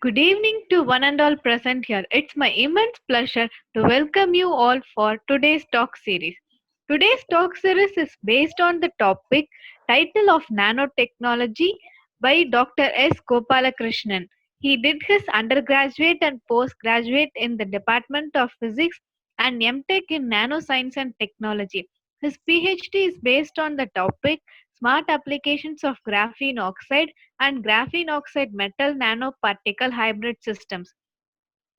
Good evening to one and all present here. It's my immense pleasure to welcome you all for today's talk series. Today's talk series is based on the topic title of nanotechnology by Dr. S. Gopalakrishnan. He did his undergraduate and postgraduate in the Department of Physics and MTech in Nanoscience and Technology. His PhD is based on the topic Smart Applications of Graphene Oxide and graphene oxide metal nanoparticle hybrid systems.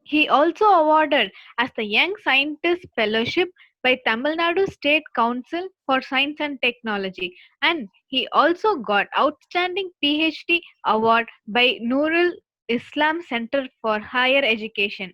He also awarded as the Young Scientist Fellowship by Tamil Nadu State Council for Science and Technology, and he also got Outstanding PhD award by Nurul Islam Center for Higher Education.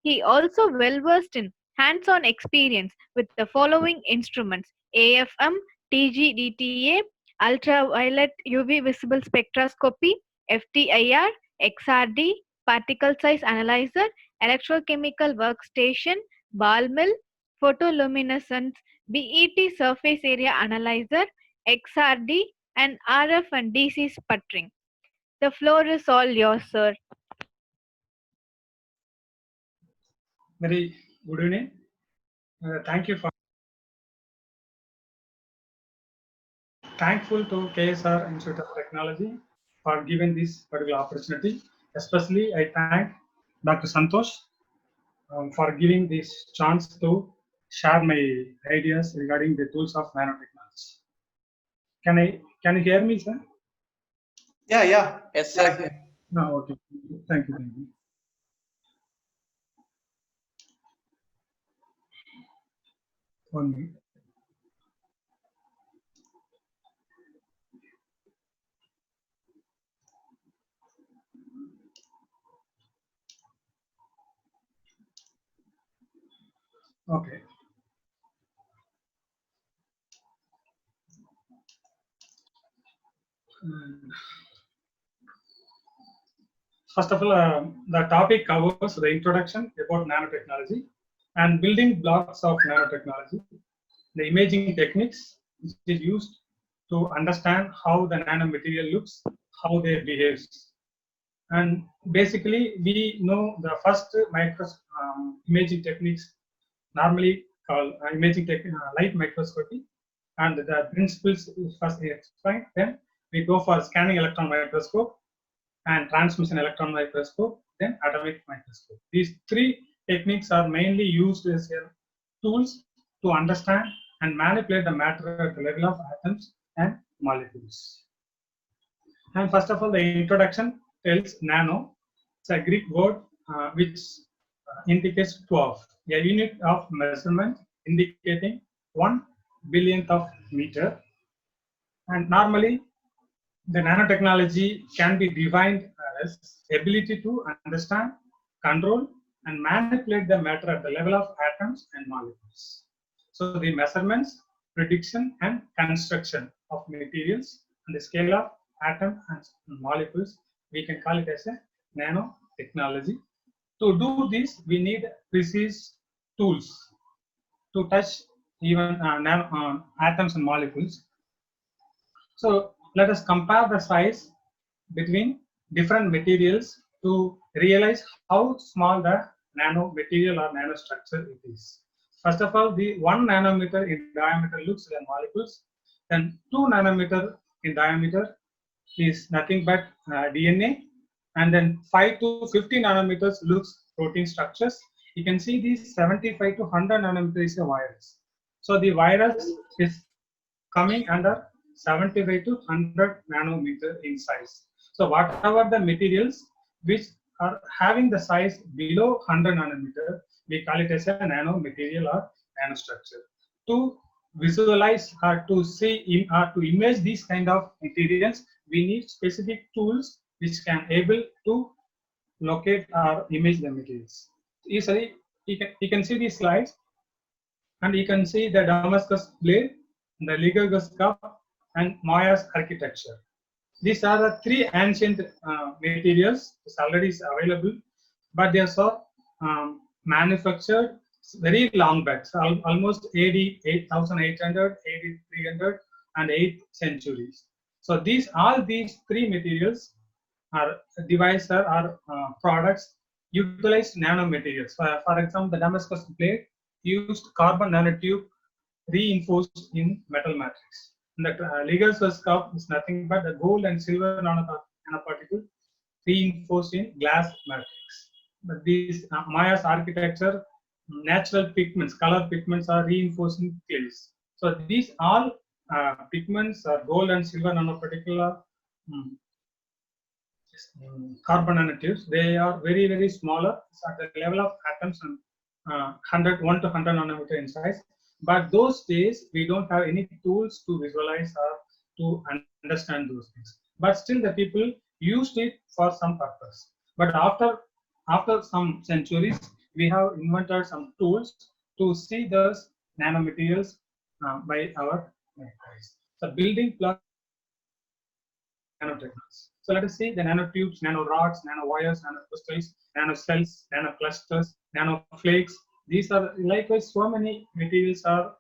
He also well versed in hands-on experience with the following instruments: AFM, TGDTA, ultraviolet UV visible spectroscopy, FTIR, XRD, particle size analyzer, electrochemical workstation, ball mill, photoluminescence, BET surface area analyzer, XRD, and RF and DC sputtering. The floor is all yours, sir. Very good evening. Thank you for thankful to KSR Institute of Technology for giving this particular opportunity. Especially, I thank Dr. Santosh for giving this chance to share my ideas regarding the tools of nanotechnology. Can you hear me, sir? Yeah. Yes, sir. No, okay. Thank you. One minute. Okay. First of all, the topic covers the introduction about nanotechnology and building blocks of nanotechnology, the imaging techniques which is used to understand how the nanomaterial looks, how they behave. And basically, we know the first imaging techniques normally called light microscopy, and the principles is first explained. Then we go for scanning electron microscope and transmission electron microscope, then atomic microscope. These three techniques are mainly used as tools to understand and manipulate the matter at the level of atoms and molecules. And first of all, the introduction tells nano. It's a Greek word which indicates 12, a unit of measurement indicating 1 billionth of meter. And normally, the nanotechnology can be defined as ability to understand, control, and manipulate the matter at the level of atoms and molecules. So the measurements, prediction, and construction of materials on the scale of atom and molecules, we can call it as a nanotechnology. To do this, we need precise tools to touch even atoms and molecules. So let us compare the size between different materials to realize how small the nanomaterial or nanostructure it is. First of all, the 1 nanometer in diameter looks like molecules, then 2 nanometer in diameter is nothing but DNA, and then 5 to 50 nanometers looks protein structures. You can see these 75 to 100 nanometers is a virus. So the virus is coming under 75 to 100 nanometer in size. So whatever the materials which are having the size below 100 nanometer, we call it as a nanomaterial or nanostructure. To visualize or to see or to image these kind of materials, we need specific tools which can able to locate or image the materials. Easily, you can see these slides, and you can see the Damascus blade, the Ligagus cup, and Maya's architecture. These are the three ancient materials which already is available, but they are so manufactured very long back, so almost AD 8800, AD 300, and 8th centuries. So all these three materials or device or products utilize nanomaterials. For example, the Damascus blade used carbon nanotube reinforced in metal matrix. And the Legal scarf is nothing but the gold and silver nanoparticle reinforced in glass matrix. But these Maya's architecture, natural pigments, color pigments are reinforced in clays. So these all pigments are gold and silver nanoparticle carbon nanotubes. They are very, very smaller. It's at the level of atoms and 1 to 100 nanometer in size. But those days, we don't have any tools to visualize or to understand those things. But still, the people used it for some purpose. But after some centuries, we have invented some tools to see those nanomaterials by our eyes. So building blocks nanotechnology. So let us see the nanotubes, nanorods, nanowires, nanocrystals, nanocells, nanoclusters, nanoflakes. These are likewise so many materials are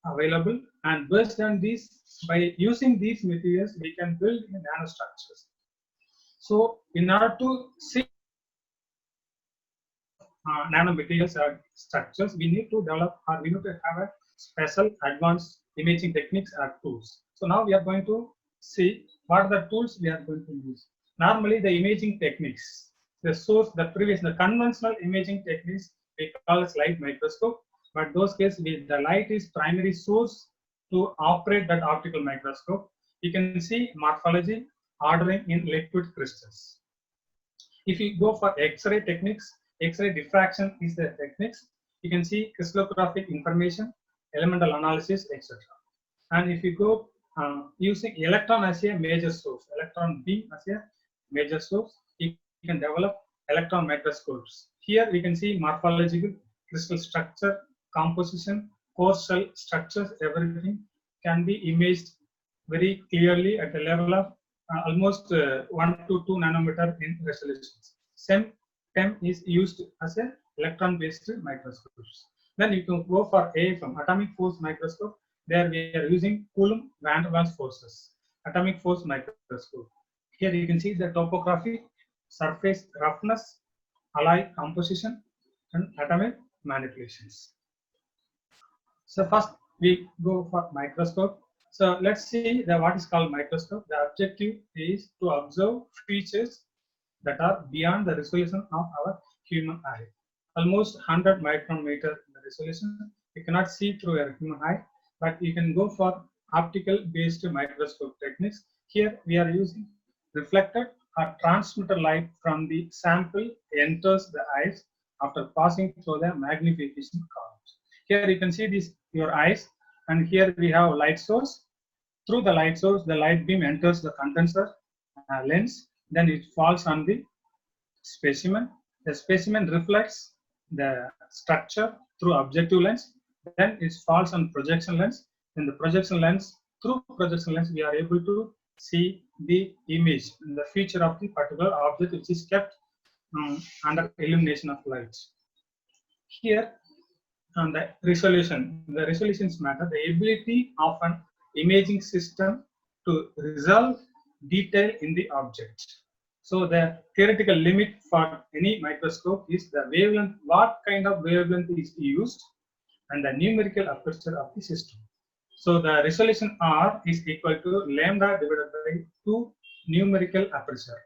available, and based on these, by using these materials, we can build nanostructures. So in order to see nanomaterials or structures, we need to develop or we need to have a special advanced imaging techniques or tools. So now we are going to see what are the tools we are going to use. Normally, the imaging techniques, the conventional imaging techniques, we call as light microscope, but those cases, the light is primary source to operate that optical microscope. You can see morphology, ordering in liquid crystals. If you go for X-ray techniques, X-ray diffraction is the techniques. You can see crystallographic information, elemental analysis, etc. And if you go using electron as a major source, electron beam as a major source, you can develop electron microscopes. Here we can see morphological, crystal structure, composition, core cell structures, everything can be imaged very clearly at the level of almost 1 to 2 nanometer in resolutions. SEM is used as a electron-based microscopes. Then you can go for AFM, atomic force microscope. There we are using Coulomb van der Waals forces, atomic force microscope. Here you can see the topography, surface roughness, alloy composition, and atomic manipulations. So first we go for microscope. So let's see what is called microscope. The objective is to observe features that are beyond the resolution of our human eye. Almost 100 micrometer in the resolution. You cannot see through a human eye, but you can go for optical based microscope techniques. Here we are using reflected or transmitted light from the sample enters the eyes after passing through the magnification columns. Here you can see your eyes, and here we have light source. Through the light source, the light beam enters the condenser lens, then it falls on the specimen. The specimen reflects the structure through objective lens, then it falls on projection lens. In the projection lens, through projection lens, we are able to see the image, the feature of the particular object which is kept under illumination of light. Here, on the resolutions matter, the ability of an imaging system to resolve detail in the object. So the theoretical limit for any microscope is the wavelength, what kind of wavelength is used, and the numerical aperture of the system. So the resolution R is equal to lambda divided by 2 numerical aperture.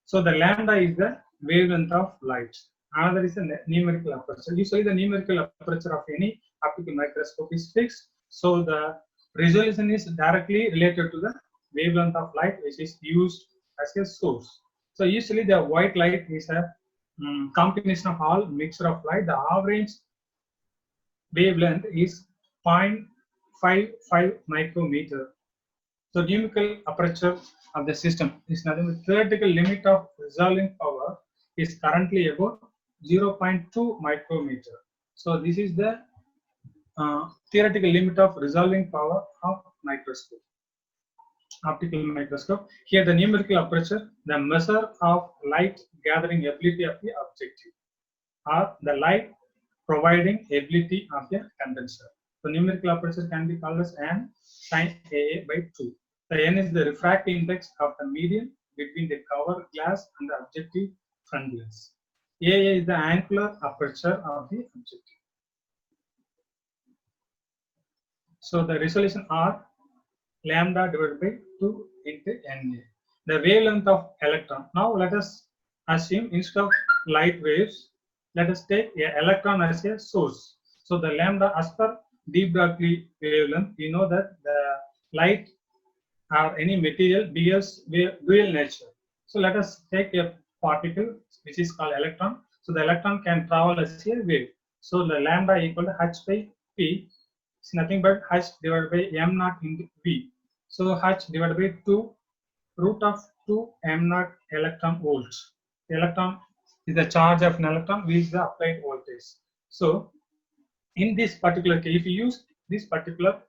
So the lambda is the wavelength of light. Another is the numerical aperture. Usually the numerical aperture of any optical microscope is fixed. So the resolution is directly related to the wavelength of light which is used as a source. So usually the white light is a combination of all mixture of light. The average wavelength is 0.55 micrometer. So numerical aperture of the system is nothing but theoretical limit of resolving power is currently about 0.2 micrometer. So this is the theoretical limit of resolving power of microscope, optical microscope. Here the numerical aperture, the measure of light gathering ability of the objective, or the light providing ability of the condenser. So numerical aperture can be called as n sin AA by 2. The n is the refractive index of the medium, between the cover glass and the objective front glass. AA is the angular aperture of the objective. So the resolution R lambda divided by 2 into Na. The wavelength of electron. Now let us assume instead of light waves, let us take an electron as a source. So the lambda as per de Broglie wavelength, we know that the light or any material bears dual nature. So let us take a particle which is called electron. So the electron can travel as a wave. So the lambda equal to h by p is nothing but h divided by m naught into v. So h divided by 2 root of 2 m naught electron volts. The electron is the charge of an electron, v is the applied voltage. So in this particular case, if you use this particular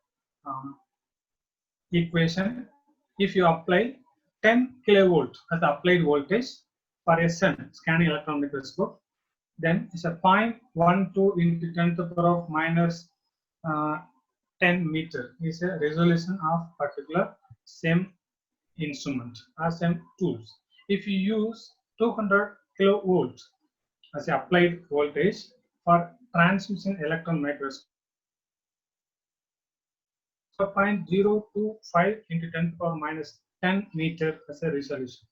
equation, if you apply 10 kilovolt as the applied voltage for a scanning electron microscope, then it's a 0.12 into 10 to the power of minus 10 meter is a resolution of particular same instrument or same tools. If you use 200 kilovolts as a applied voltage for transmission electron microscope, 0.025 into 10 to the power minus 10 meter as a resolution.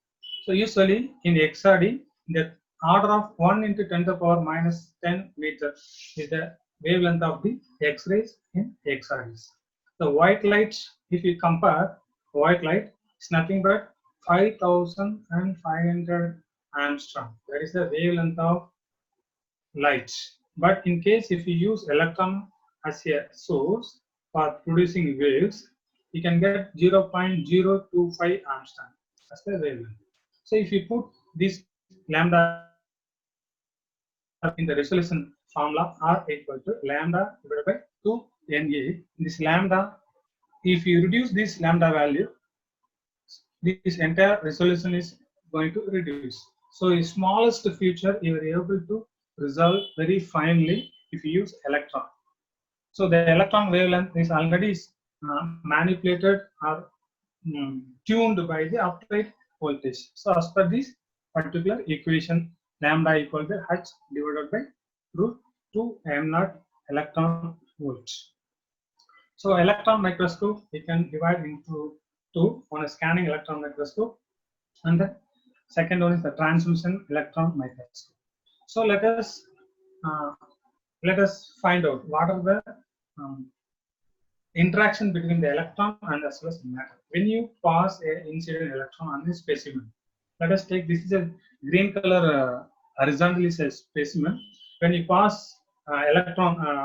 So usually in XRD, the order of 1 into 10 to the power minus 10 meter is the wavelength of the X-rays in XRDs. The white light, if you compare, white light is nothing but 5,500 angstrom. That is the wavelength of light. But in case if you use electron as a source for producing waves, you can get 0.025 angstrom as the wavelength. So if you put this lambda in the resolution formula, R equal to lambda divided by 2 Na. This lambda, if you reduce this lambda value, this entire resolution is going to reduce. So in smallest feature, you are able to resolve very finely if you use electron. So the electron wavelength is already manipulated or tuned by the applied voltage. So as per this particular equation, lambda equal to h divided by root 2 m naught electron volts. So electron microscope we can divide into two. One is scanning electron microscope, and the second one is the transmission electron microscope. So let us find out what are the interaction between the electron and as well as matter. When you pass an incident electron on a specimen, let us take this is a green color horizontally specimen. When you pass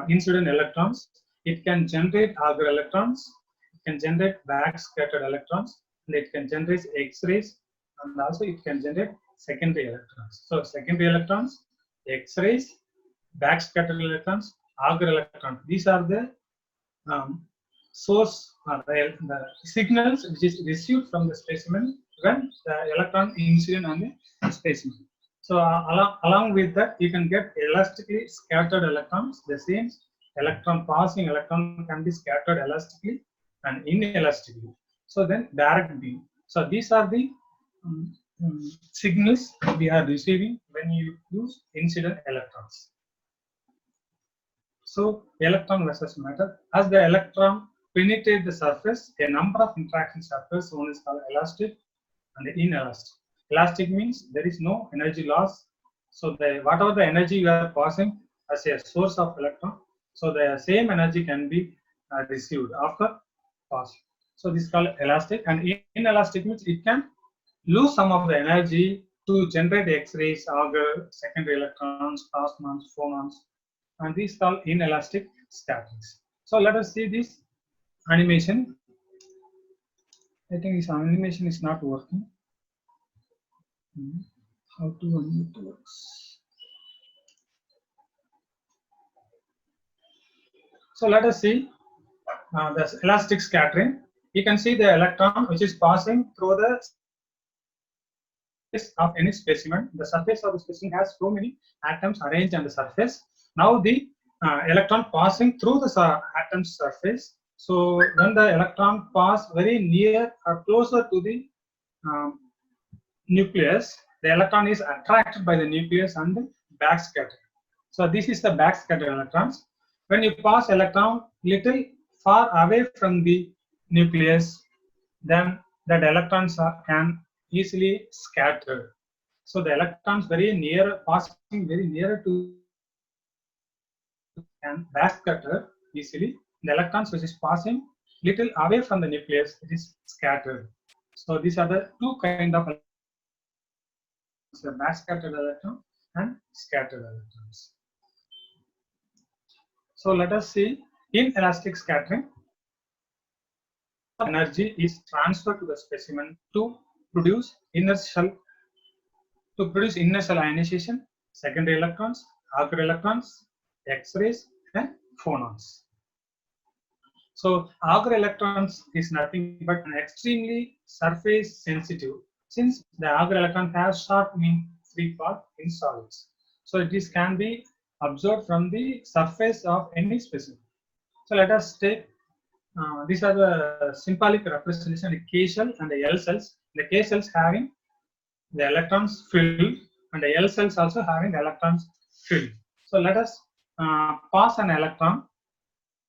incident electrons, it can generate Auger electrons, it can generate backscattered electrons, and it can generate X-rays, and also it can generate secondary electrons. So secondary electrons, X-rays, backscattered electrons, Auger electrons. These are the source the signals which is received from the specimen when the electron incident on the specimen. So along with that, you can get elastically scattered electrons. The same electron passing electron can be scattered elastically and inelastically. So then direct beam. So these are the signals we are receiving when you use incident electrons. So electron versus matter. As the electron penetrate the surface, a number of interaction surface, one is called elastic and inelastic. Elastic means there is no energy loss. So whatever the energy you are passing as a source of electron, so the same energy can be received after passing. So this is called elastic, and inelastic means it can lose some of the energy to generate X-rays, Auger, secondary electrons, plasmons, phonons, and these are called inelastic statics. So let us see this animation. I think this animation is not working. How to unmute it works. So let us see the elastic scattering. You can see the electron which is passing through the surface of any specimen. The surface of the specimen has so many atoms arranged on the surface. Now the electron passing through the atom's surface. So when the electron pass very near or closer to the nucleus, the electron is attracted by the nucleus and backscattered. So this is the backscattered electrons. When you pass electron little far away from the nucleus, then that electrons can easily scatter. So the electrons very near, passing very nearer to can backscatter easily. The electrons which is passing little away from the nucleus, it is scattered. So these are the two kind of the backscattered electron and scattered electrons. So let us see inelastic scattering. Energy is transferred to the specimen to produce inner shell ionization, secondary electrons, Auger electrons, X-rays, and phonons. So Auger electrons is nothing but an extremely surface sensitive, since the Auger electron has sharp mean free path in solids. So it is can be observed from the surface of any specimen. So let us take these are the symbolic representation, the K shell and the L cells. The K cells having the electrons filled and the L cells also having the electrons filled. So let us pass an electron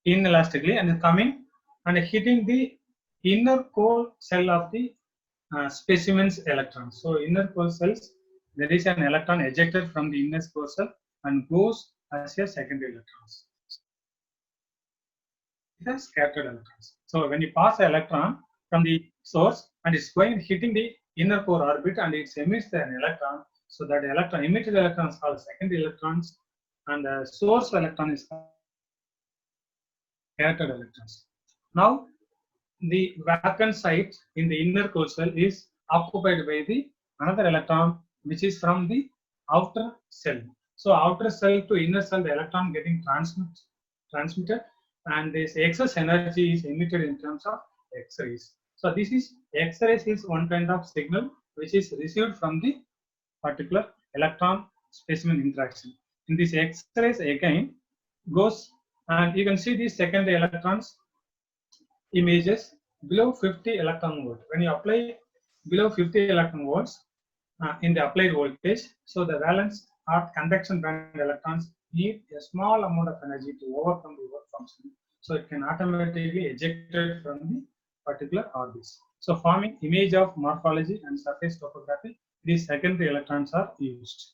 inelastically and coming and hitting the inner core cell of the specimen's electrons. So inner core cells, there is an electron ejected from the inner core cell and goes as a secondary electrons. The scattered electrons. So when you pass the electron from the source and it's going hitting the inner core orbit and it emits an electron, so that the electron emitted electron is called secondary electrons and the source electron is called scattered electrons. Now the vacant site in the inner core cell is occupied by the another electron which is from the outer cell. So outer cell to inner cell, the electron getting transmitted, and this excess energy is emitted in terms of X-rays. So this is X-rays is one kind of signal which is received from the particular electron specimen interaction. In this X-rays again goes and you can see these secondary electrons images below 50 electron volt. When you apply below 50 electron volts in the applied voltage, so the valence or conduction band electrons need a small amount of energy to overcome the work function. So it can automatically ejected from the particular orbits. So forming image of morphology and surface topography, these secondary electrons are used.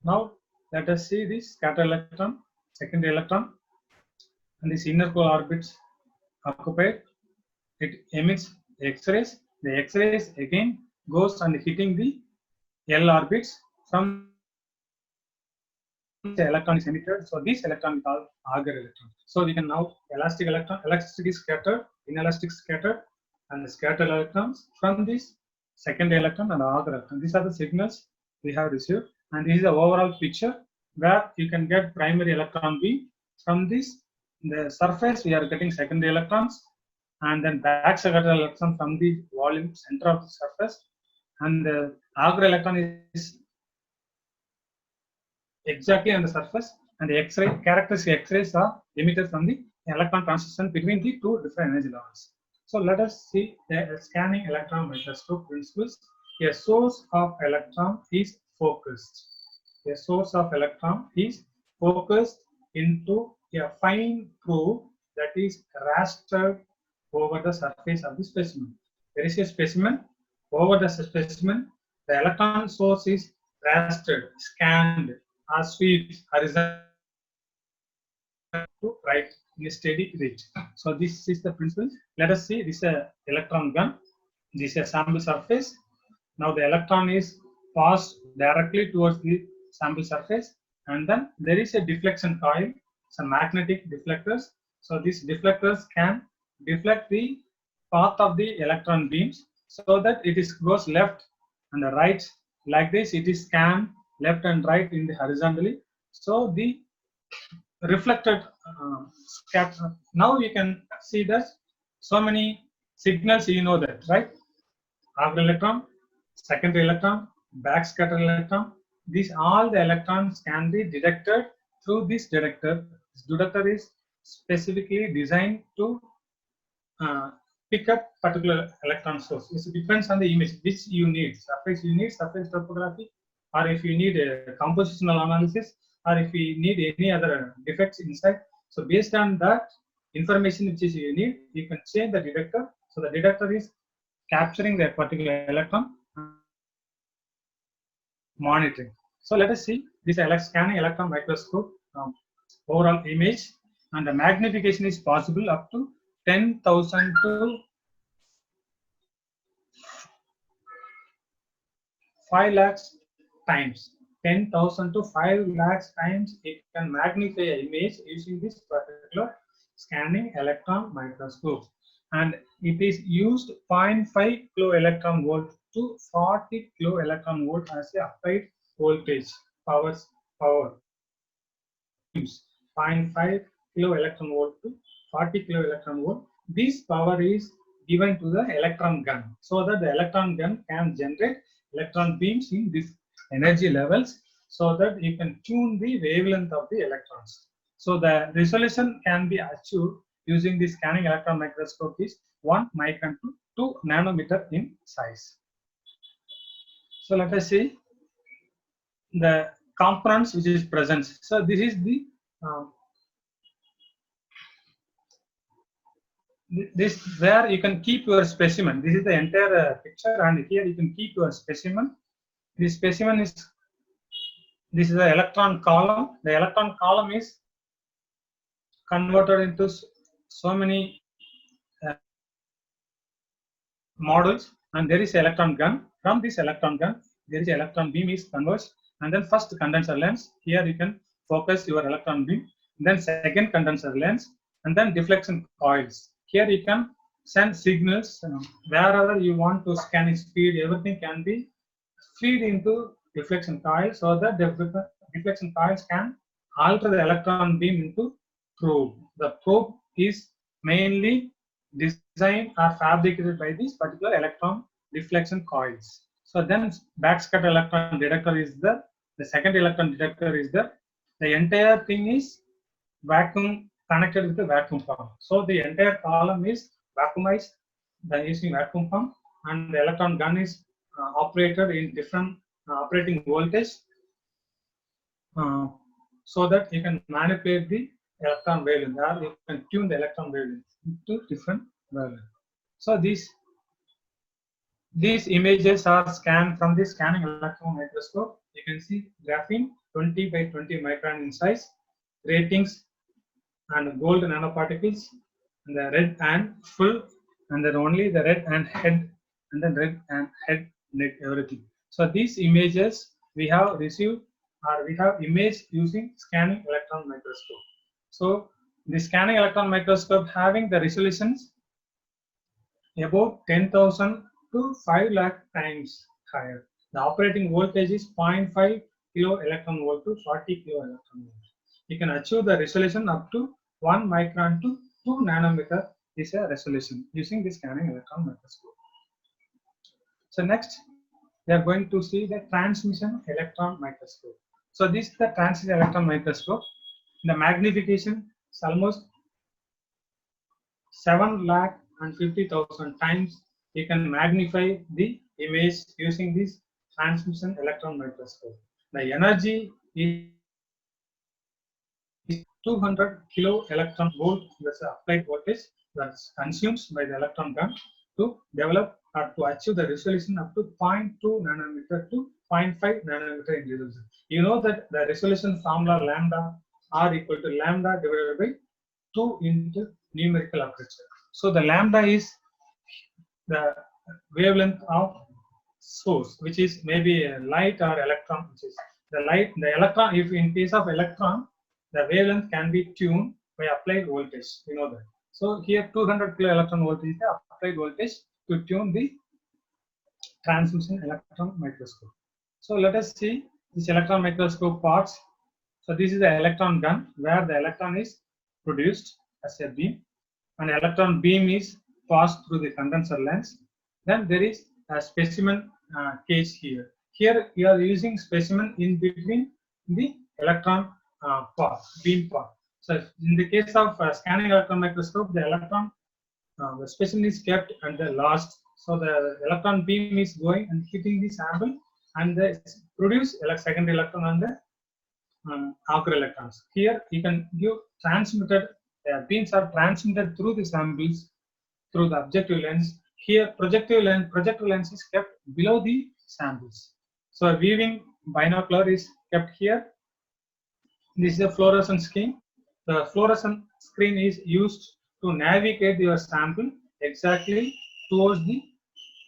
Now let us see this scatter electron, secondary electron, and this inner core orbits occupied. It emits X-rays. The X-rays again goes and hitting the L orbits. From the electron is emitted. So this electron is called Auger electron. So we can now elastic electron, elastic is scattered, inelastic scattered, and the scattered electrons from this secondary electron and Auger electron. These are the signals we have received, and this is the overall picture where you can get primary electron beam. From this, the surface we are getting secondary electrons, and then back scattered electron from the volume center of the surface, and the Auger electron is exactly on the surface, and the X-ray characteristic X-rays are emitted from the electron transition between the two different energy levels. So let us see the scanning electron microscope principles. A source of electron is focused. A source of electron is focused into a fine probe that is rastered over the surface of the specimen. There is a specimen. Over the specimen, the electron source is rastered, scanned, or swept horizontal to right in a steady rate. So this is the principle. Let us see. This is an electron gun. This is a sample surface. Now the electron is passed directly towards the sample surface, and then there is a deflection coil, some magnetic deflectors. So these deflectors can deflect the path of the electron beams so that it is goes left and the right. Like this, it is scanned left and right in the horizontally. So the reflected scatter. Now you can see that so many signals, you know that, right? Auger electron, secondary electron, backscatter electron. These all the electrons can be detected through this detector. This detector is specifically designed to pick up particular electron source. It depends on the image which you need. Surface topography, or if you need a compositional analysis, or if you need any other defects inside. So based on that information which is you need, you can change the detector. So the detector is capturing that particular electron, monitoring. So let us see this scanning electron microscope overall image, and the magnification is possible up to 10,000 to 5 lakhs times. 10,000 to 5 lakhs times it can magnify an image using this particular scanning electron microscope. And it is used 0.5 kilo electron volt to 40 kilo electron volt as a applied voltage power. 0.5 kilo electron volt to 40 kilo electron volt. This power is given to the electron gun, so that the electron gun can generate electron beams in these energy levels, so that you can tune the wavelength of the electrons. So the resolution can be achieved using the scanning electron microscope is 1 micron to 2 nanometer in size. So let us see the components which is present. So this is the this where you can keep your specimen. This is the entire picture, and here you can keep your specimen. This specimen is, this is the electron column. The electron column is converted into so many models, and there is electron gun. From this electron gun, there is electron beam is converged, and then first condenser lens. Here you can focus your electron beam. Then second condenser lens, and then deflection coils. Here you can send signals wherever you want to scan its speed. Everything can be feed into deflection coil, so that the deflection coils can alter the electron beam into probe. The probe is mainly designed or fabricated by these particular electron deflection coils. So then backscatter electron detector is there. The second electron detector is there. The entire thing is vacuum connected with the vacuum pump. So the entire column is vacuumized by using vacuum pump, and the electron gun is operated in different operating voltage, so that you can manipulate the electron wavelength, or you can tune the electron wavelength into different wavelength. So these images are scanned from the scanning electron microscope. You can see graphene 20 by 20 micron in size, ratings and gold nanoparticles, and the red and full, and then only the red and head, and then red and head, neck, everything. So these images we have received, or we have imaged using scanning electron microscope. So the scanning electron microscope having the resolutions about 10,000 to 5 lakh times higher. The operating voltage is 0.5 kilo electron volt to 40 kilo electron volt. You can achieve the resolution up to 1 micron to 2 nanometer is a resolution using the scanning electron microscope. So next, we are going to see the transmission electron microscope. So this is the transmission electron microscope. The magnification is almost 7,50,000 times. You can magnify the image using this transmission electron microscope. The energy is 200 kilo electron volt. That's the applied voltage that's consumed by the electron gun to develop or to achieve the resolution up to 0.2 nanometer to 0.5 nanometer in resolution. You know that the resolution formula lambda R equal to lambda divided by 2 into numerical aperture. So the lambda is the wavelength of source, which is maybe a light or electron, which is the light. The electron, if in case of electron, the wavelength can be tuned by applied voltage. You know that. So here 200 kilo electron volt is the applied voltage to tune the transmission electron microscope. So let us see this electron microscope parts. So this is the electron gun where the electron is produced as a beam, and electron beam is passed through the condenser lens. Then there is a specimen cage here. Here you are using specimen in between the electron part, beam part. So in the case of scanning electron microscope, the electron the specimen is kept at the last. So the electron beam is going and hitting the sample and they produce secondary electron on the Auger electrons. Here you can give transmitted beams are transmitted through the samples through the objective lens. Here projective lens is kept below the samples. So a viewing binocular is kept here. This is a fluorescent screen. The fluorescent screen is used to navigate your sample exactly towards the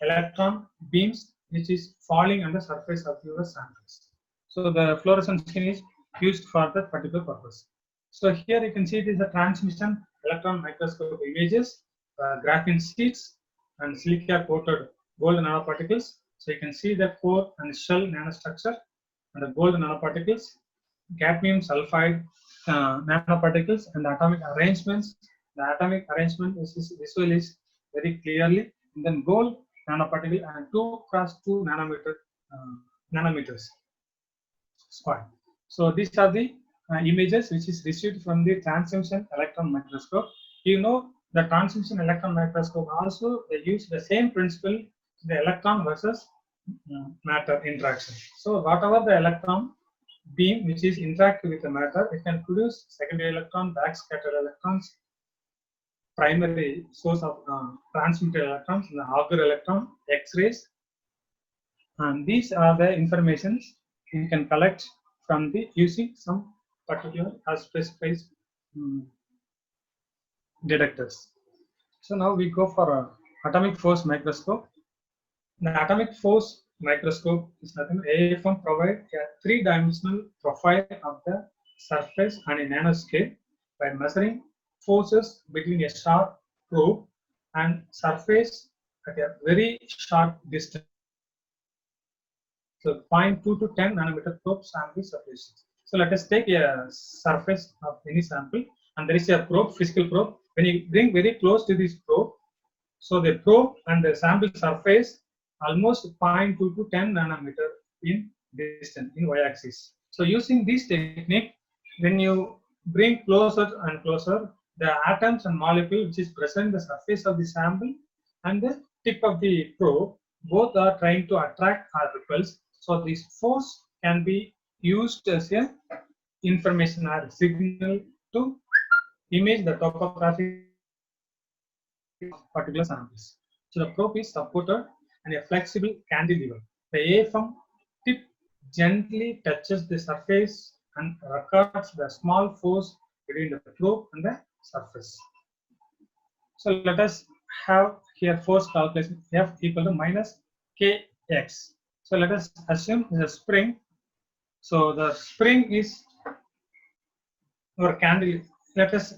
electron beams which is falling on the surface of your samples. So the fluorescent screen is used for that particular purpose. So here you can see it is a transmission electron microscope images, graphene sheets and silica coated gold nanoparticles. So you can see the core and shell nanostructure and the gold nanoparticles, cadmium sulfide nanoparticles, and the atomic arrangements. The atomic arrangement is visualized very clearly. And then gold nanoparticle and 2 cross 2 nanometers square. So these are the images which is received from the transmission electron microscope. You know the transmission electron microscope also they use the same principle, the electron versus matter interaction. So whatever the electron beam which is interactive with the matter, it can produce secondary electron, backscattered electrons, primary source of transmitted electrons, the Auger electron, X-rays, and these are the informations you can collect from the using some particular as specified detectors. So now we go for a atomic force microscope. The atomic force microscope is nothing. AFM provides a 3-dimensional profile of the surface on a nanoscale by measuring forces between a sharp probe and surface at a very short distance. So 0.2 to 10 nanometer probe sample sufficient. So let us take a surface of any sample and there is a probe, physical probe. When you bring very close to this probe, so the probe and the sample surface almost 0.2 to 10 nanometer in distance in y-axis. So using this technique, when you bring closer and closer, the atoms and molecule which is present the surface of the sample and the tip of the probe, both are trying to attract or repulse. So this force can be used as a information or signal to image the topographic of particular samples. So the probe is supported and a flexible cantilever. The AFM tip gently touches the surface and records the small force between the probe and the surface. So let us have here force calculation F equal to minus Kx. So let us assume the spring. So the spring is our cantilever. Let us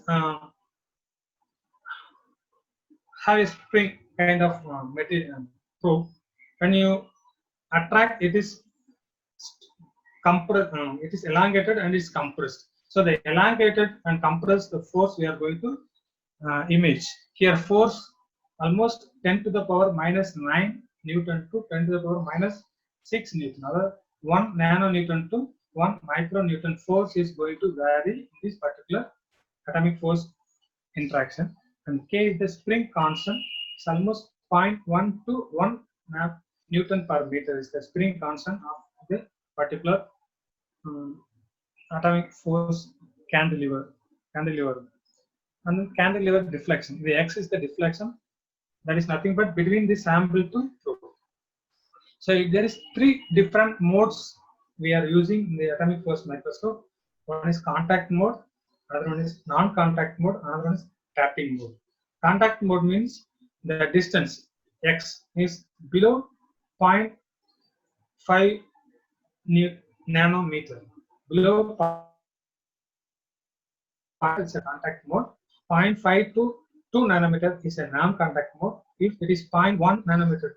have a spring kind of material probe. When you attract, it is compressed, it is elongated and is compressed. So the elongated and compressed the force we are going to image. Here force almost 10 to the power minus 9 Newton to 10 to the power minus 6 Newton. Another 1 nanonewton to 1 micronewton force is going to vary in this particular atomic force interaction. And K is the spring constant. It's almost 0.1 to 1 Newton per meter is the spring constant of the particular atomic force cantilever. And then cantilever deflection. The X is the deflection. That is nothing but between the sample to probe. So there is 3 different modes we are using in the atomic force microscope. One is contact mode, another one is non-contact mode, another one is tapping mode. Contact mode means the distance X is below 0.5 nanometer. Below it's a contact mode. 0.5 to 2 nanometer is a non-contact mode. If it is 0.1 nanometer,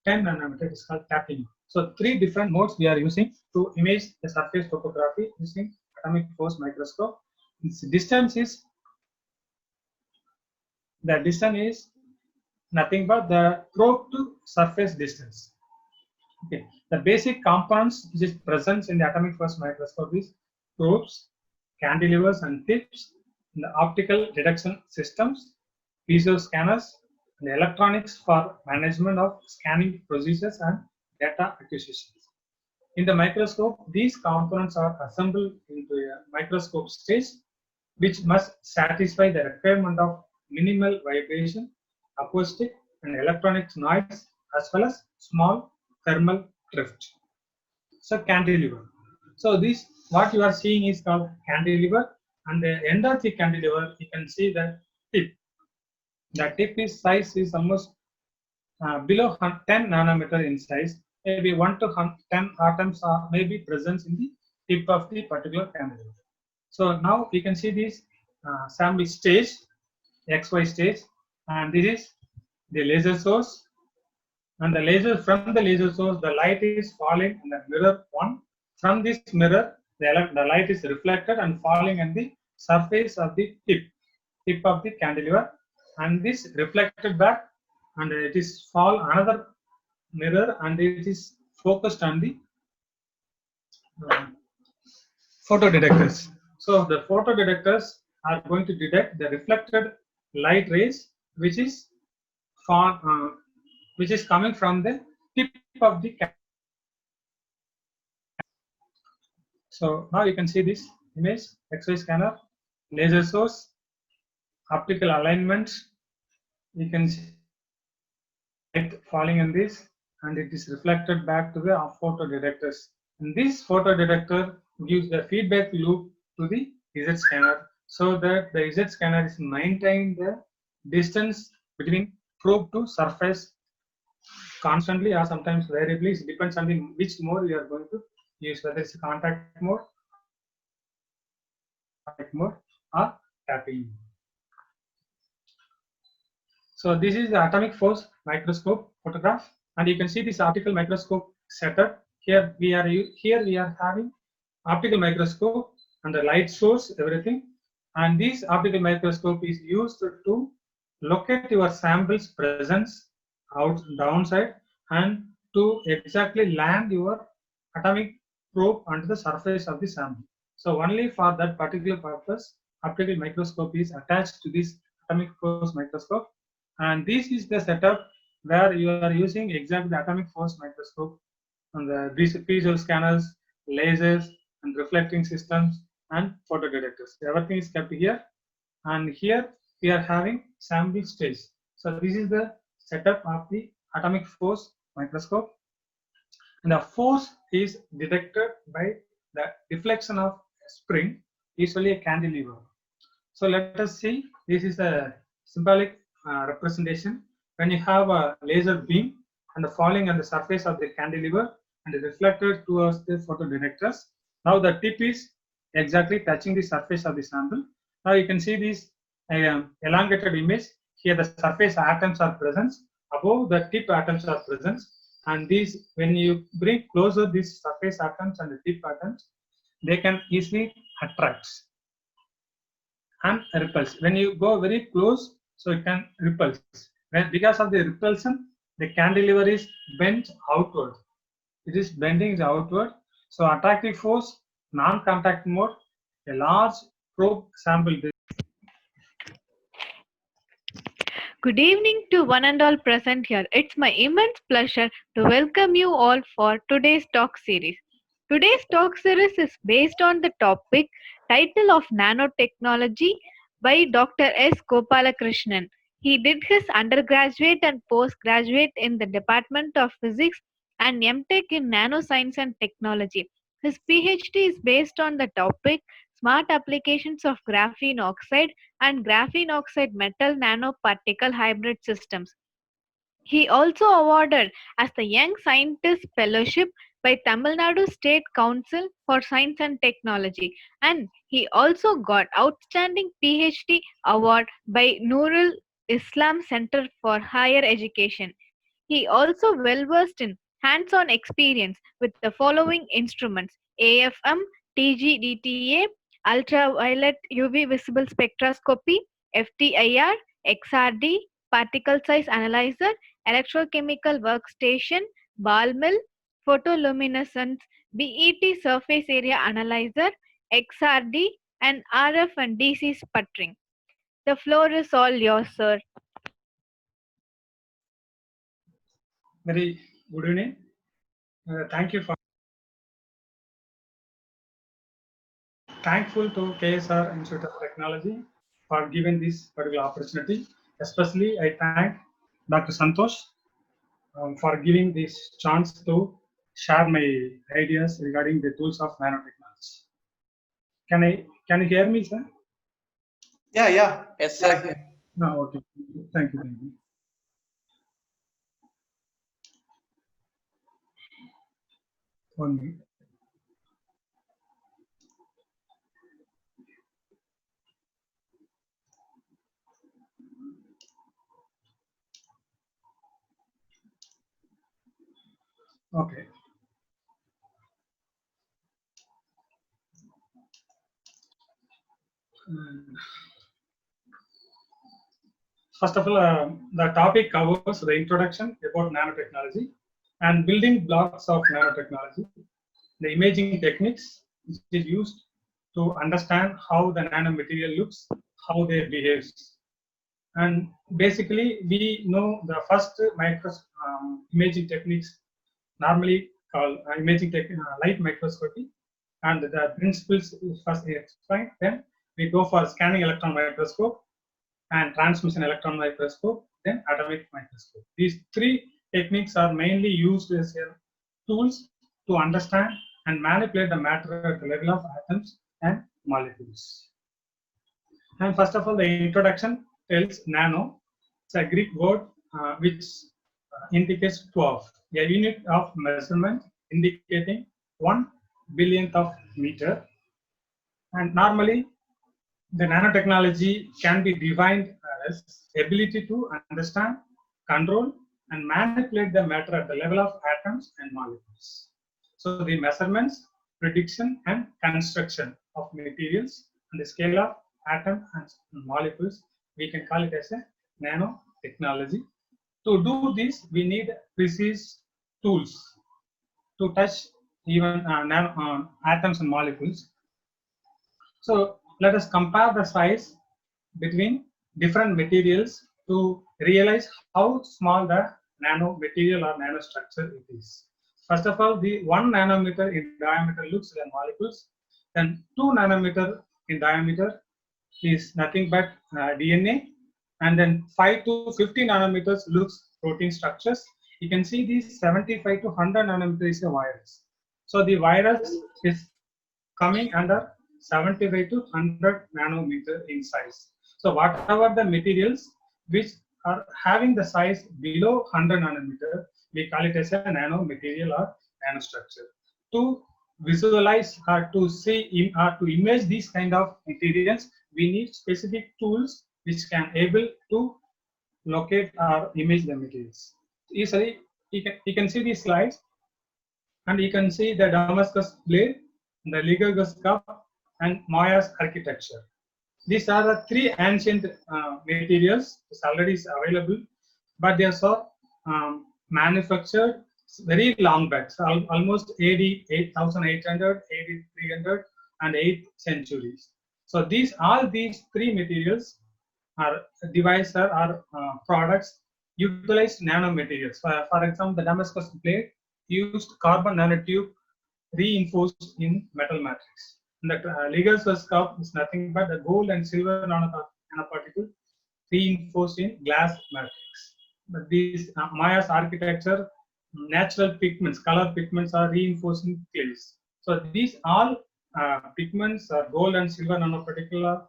10 nanometer is called tapping. So 3 different modes we are using to image the surface topography using atomic force microscope. Its distance is nothing but the probe to surface distance. Okay. The basic components which is present in the atomic force microscope is probes, cantilevers and tips, and the optical detection systems, piezo scanners, and electronics for management of scanning procedures and data acquisitions. In the microscope, these components are assembled into a microscope stage, which must satisfy the requirement of minimal vibration, acoustic, and electronic noise, as well as small thermal drift. So cantilever. So this what you are seeing is called cantilever, and the end of the cantilever you can see the tip. The tip is size is almost below 10 nanometer in size. Maybe 1 to 10 atoms are maybe present in the tip of the particular cantilever. So now we can see this sample stage, XY stage, and this is the laser source. And the laser from the laser source, the light is falling in the mirror one. From this mirror, the light is reflected and falling on the surface of the tip of the cantilever, and this reflected back, and it is fall another mirror, and it is focused on the uh, photodetectors. So the photodetectors are going to detect the reflected light rays, which is fall, which is coming from the tip of the. So now you can see this image, X-ray scanner, laser source, optical alignment. You can see light falling in this, and it is reflected back to the photodetectors. And this photodetector gives the feedback loop to the Z scanner, so that the Z scanner is maintaining the distance between probe to surface constantly or sometimes variably. It depends on the which mode you are going to use, whether it's contact mode or tapping. So this is the atomic force microscope photograph, and you can see this optical microscope setup. Here we are having optical microscope and the light source, everything. And this optical microscope is used to locate your sample's presence out downside and to exactly land your atomic probe onto the surface of the sample. So only for that particular purpose, optical microscope is attached to this atomic force microscope, and this is the setup where you are using exactly the atomic force microscope and the piezo scanners, lasers, and reflecting systems and photodetectors. Everything is kept here, and here we are having sample stage. So this is the setup of the atomic force microscope, and the force is detected by the deflection of a spring, usually a cantilever. So let us see, this is a symbolic representation. When you have a laser beam and the falling on the surface of the cantilever and reflected towards the photodetectors, now the tip is exactly touching the surface of the sample. Now you can see this elongated image. Here the surface atoms are present, above the tip atoms are present, and these, when you bring closer these surface atoms and the tip atoms, they can easily attract and repulse. When you go very close, so it can repulse. When, because of the repulsion, the cantilever is bent outward. It is bending outward. So attractive force, non-contact mode, a large probe sample. Good evening to one and all present here. It's my immense pleasure to welcome you all for today's talk series. Today's talk series is based on the topic title of nanotechnology by Dr. S. Gopalakrishnan. He did his undergraduate and postgraduate in the Department of Physics and MTech in Nanoscience and Technology. His PhD is based on the topic smart applications of graphene oxide and graphene oxide metal nanoparticle hybrid systems. He also awarded as the Young Scientist Fellowship by Tamil Nadu State Council for Science and Technology, and he also got Outstanding PhD Award by Nurul Islam Center for Higher Education. He also well versed in hands-on experience with the following instruments: AFM, TGDTA, ultraviolet UV visible spectroscopy, FTIR, XRD, particle size analyzer, electrochemical workstation, ball mill, photoluminescence, BET surface area analyzer, XRD, and RF and DC sputtering. The floor is all yours, sir. Very good evening. Thank you for thankful to KSR Institute of Technology for giving this particular opportunity. Especially, I thank Dr. Santosh for giving this chance to share my ideas regarding the tools of nanotechnology. Can you hear me, sir? Yeah, yeah. Yes, sir. No, okay. Thank you. Thank you. One minute. Okay. Mm. First of all, the topic covers the introduction about nanotechnology and building blocks of nanotechnology, the imaging techniques which is used to understand how the nanomaterial looks, how they behave. And basically, we know the first imaging techniques normally called light microscopy, and the principles is first explained. Then we go for scanning electron microscope and transmission electron microscope, then atomic microscope. These three techniques are mainly used as tools to understand and manipulate the matter at the level of atoms and molecules. And first of all, the introduction tells nano. It's a Greek word which indicates 12, a unit of measurement indicating 1 billionth of meter. And normally, the nanotechnology can be defined as ability to understand, control, and manipulate the matter at the level of atoms and molecules. So the measurements, prediction, and construction of materials on the scale of atom and molecules, we can call it as a nanotechnology. To do this, we need precise tools to touch even atoms and molecules. So let us compare the size between different materials to realize how small the nano material or nanostructure it is. First of all, the 1 nanometer in diameter looks like molecules, then 2 nanometer in diameter is nothing but DNA, and then 5 to 50 nanometers looks protein structures. You can see these 75 to 100 nanometers is a virus. So the virus is coming under 75 to 100 nanometer in size. So whatever the materials which are having the size below 100 nanometer, we call it as a nano material or nanostructure. To visualize or to see or to image these kind of materials, we need specific tools which can able to locate or image the materials. Easily, you can see these slides, and you can see the Damascus blade, the Ligagus cup, and Maya's architecture. These are the three ancient materials which already is available, but they are so manufactured very long back, so almost AD 8800, AD 300, and 8th centuries. So all these three materials are devices or products utilize nanomaterials. For example, the Damascus blade used carbon nanotube reinforced in metal matrix. And the Ligasus cup is nothing but the gold and silver nanoparticle reinforced in glass matrix. But these Maya's architecture, natural pigments, color pigments are reinforced in clays. So these all pigments are gold and silver nanoparticle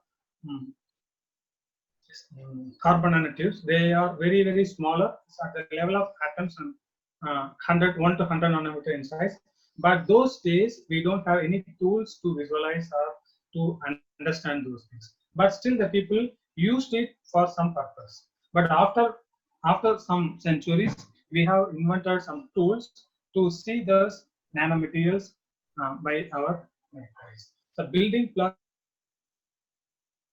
carbon nanotubes. They are very, very smaller, at the level of atoms and 1 to 100 nanometer in size. But those days, we don't have any tools to visualize or to understand those things. But still, the people used it for some purpose. But after some centuries, we have invented some tools to see those nanomaterials by our eyes. So building block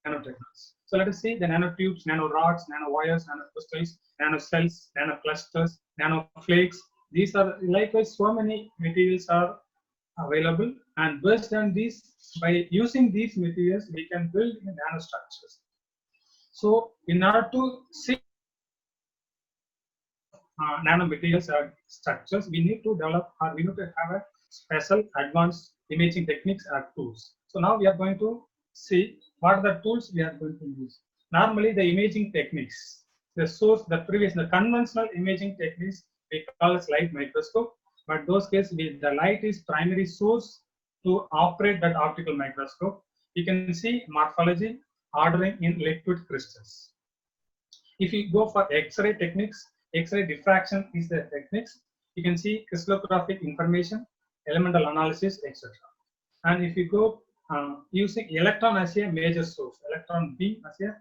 nanotechnology. So let us see the nanotubes, nanorods, nanowires, nanocrystals, nanocells, nanoclusters, nanoflakes. These are likewise so many materials are available, and based on these, by using these materials, we can build nanostructures. So in order to see nanomaterials or structures, we need to develop or we need to have a special advanced imaging techniques or tools. So now we are going to see what are the tools we are going to use. Normally the imaging techniques, the source, the conventional imaging techniques we call as light microscope, but those cases the light is primary source to operate that optical microscope. You can see morphology, ordering in liquid crystals. If you go for X-ray techniques, X-ray diffraction is the techniques. You can see crystallographic information, elemental analysis, etc. And if you go using electron as a major source, electron beam as a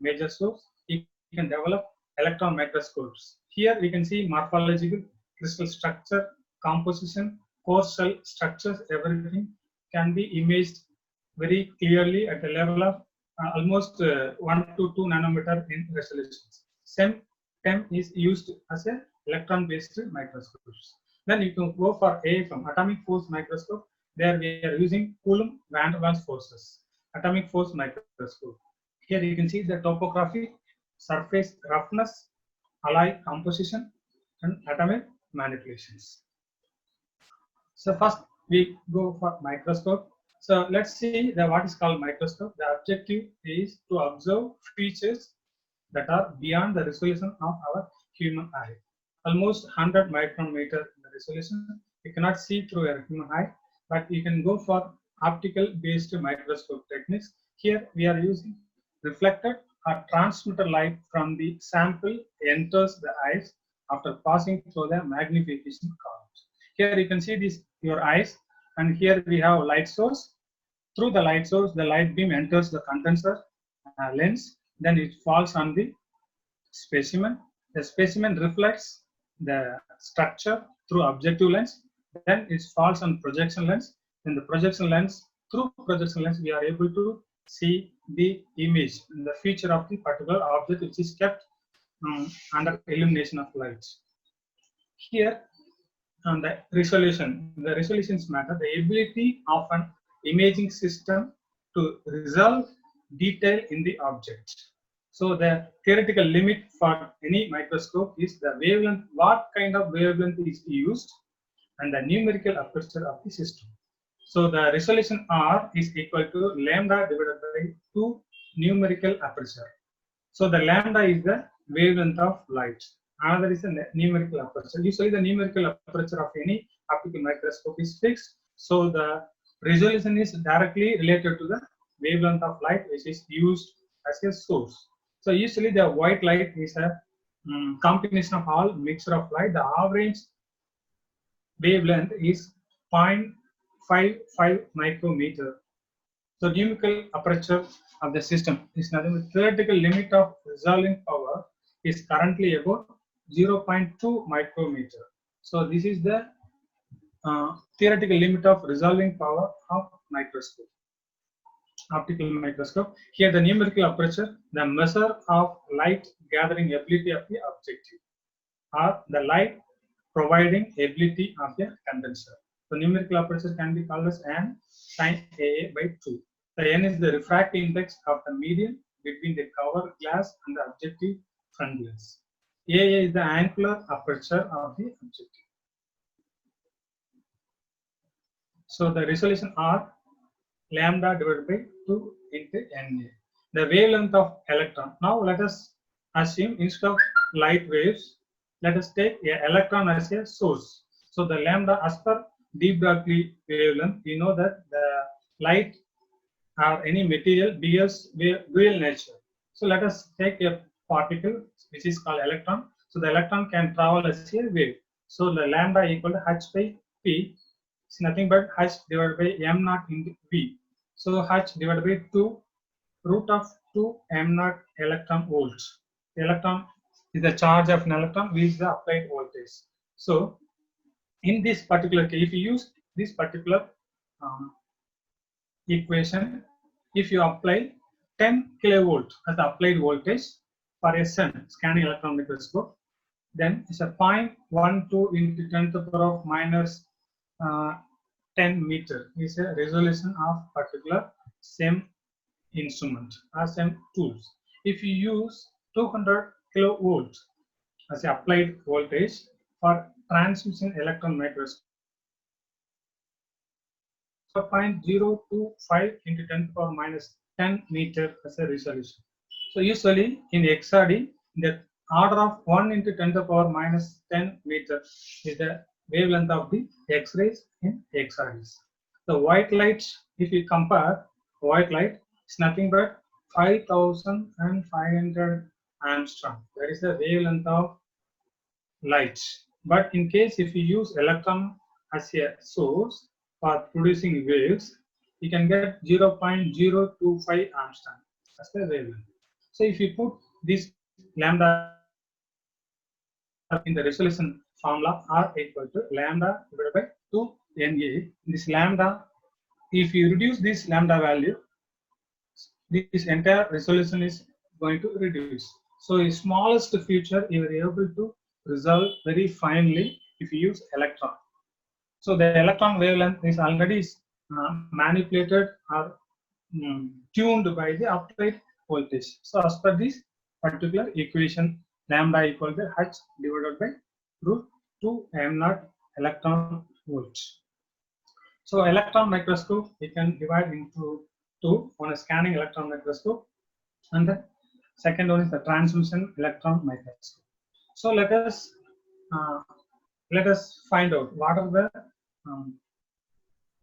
major source, you can develop electron microscopes. Here we can see morphological, crystal structure, composition, core cell structures, everything can be imaged very clearly at a level of almost 1 to 2 nanometer in resolutions. SEM is used as a electron-based microscopes. Then you can go for AFM, atomic force microscope. There we are using Coulomb van der Waals forces, atomic force microscope. Here you can see the topography, surface roughness, alloy composition, and atomic manipulations. So first we go for microscope. So let's see what is called microscope. The objective is to observe features that are beyond the resolution of our human eye. Almost 100 micrometer resolution. You cannot see through a human eye, but you can go for optical based microscope techniques. Here we are using reflected or transmitted light from the sample enters the eyes after passing through the magnification columns. Here you can see this your eyes, and here we have light source. Through the light source, the light beam enters the condenser lens, then it falls on the specimen. The specimen reflects the structure through objective lens, then it falls on projection lens. In the projection lens, through projection lens, we are able to see the image, the feature of the particular object which is kept under illumination of light. Here, on the resolutions matter, the ability of an imaging system to resolve detail in the object. So the theoretical limit for any microscope is the wavelength, what kind of wavelength is used, and the numerical aperture of the system. So the resolution R is equal to lambda divided by 2 numerical aperture. So the lambda is the wavelength of light. Another is the numerical aperture. Usually the numerical aperture of any optical microscope is fixed. So the resolution is directly related to the wavelength of light which is used as a source. So usually the white light is a combination of all mixture of light. The average wavelength is 0.55 micrometer. So numerical aperture of the system is nothing but theoretical limit of resolving power is currently about 0.2 micrometer. So this is the theoretical limit of resolving power of microscope, optical microscope. Here the numerical aperture, the measure of light gathering ability of the objective, or the light providing ability of the condenser. So numerical aperture can be called as n sin AA by 2. The n is the refractive index of the medium between the cover glass and the objective front glass. AA is the angular aperture of the objective. So the resolution R lambda divided by 2 into Na. The wavelength of electron. Now let us assume instead of light waves, let us take an electron as a source. So the lambda as per de Broglie wavelength, we know that the light or any material bears dual nature. So let us take a particle which is called electron. So the electron can travel as a wave. So the lambda equal to h by p is nothing but h divided by m naught into v. So h divided by 2 root of 2 m naught electron volts. The electron is the charge of an electron, v is the applied voltage. So in this particular case, if you use this particular equation, if you apply 10 kilovolt as the applied voltage for a SEM, scanning electron microscope, then it's a 0.12 into 10 to the power of minus 10 meter is a resolution of particular SEM instrument or SEM tools. if you use 200 kilovolts as a applied voltage for transmission electron microscope, 0.025 into 10 to the power minus 10 meter as a resolution. So usually in XRD, the order of 1 into 10 to the power minus 10 meter is the wavelength of the X-rays in XRDs. The white light, if you compare, white light is nothing but 5,500 angstrom. That is the wavelength of light. But in case if you use electron as a source for producing waves, you can get 0.025 angstrom as the wavelength. So if you put this lambda in the resolution formula, R equal to lambda divided by 2 Na. This lambda, if you reduce this lambda value, this entire resolution is going to reduce. So in smallest feature you are able to resolve very finely if you use electron. So the electron wavelength is already manipulated or tuned by the applied voltage. So as per this particular equation, lambda equal to h divided by root 2 m naught electron volts. So electron microscope we can divide into two. One is scanning electron microscope, and the second one is the transmission electron microscope. So uh, let us find out what are the